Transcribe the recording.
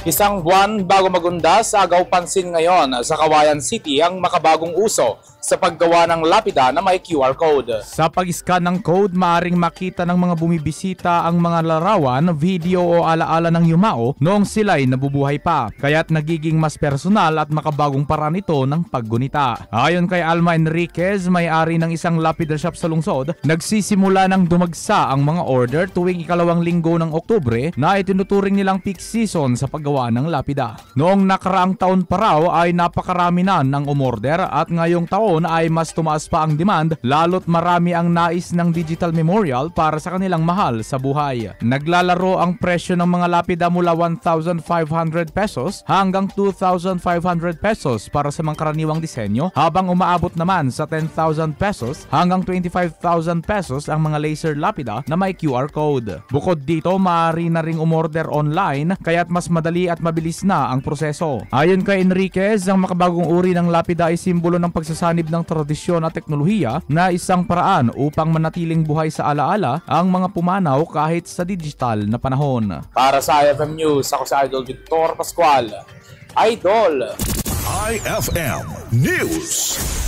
Isang buwan bago magundas, agaw pansin ngayon sa Kawayan City ang makabagong uso sa paggawa ng lapida na may QR code. Sa pag-scan ng code, maaring makita ng mga bumibisita ang mga larawan, video o alaala ng yumao noong sila'y nabubuhay pa. Kaya't nagiging mas personal at makabagong paraan ito ng paggunita. Ayon kay Alma Enriquez, may-ari ng isang lapida shop sa lungsod, nagsisimula ng dumagsa ang mga order tuwing ikalawang linggo ng Oktubre na itinuturing nilang peak season sa paggawa ng lapida. Noong nakaraang taon pa raw ay napakarami na ng umorder at ngayong taon ay mas tumaas pa ang demand lalo't marami ang nais ng digital memorial para sa kanilang mahal sa buhay. Naglalaro ang presyo ng mga lapida mula 1,500 pesos hanggang 2,500 pesos para sa mga karaniwang disenyo, habang umaabot naman sa 10,000 pesos hanggang 25,000 pesos ang mga laser lapida na may QR code. Bukod dito, maaari na ring umorder online kaya't mas madali at mabilis na ang proseso. Ayon kay Enriquez, ang makabagong uri ng lapida ay simbolo ng pagsasanib ng tradisyon at teknolohiya na isang paraan upang manatiling buhay sa alaala ang mga pumanaw kahit sa digital na panahon. Para sa IFM News, ako si Idol Victor Pascual. Idol! IFM News.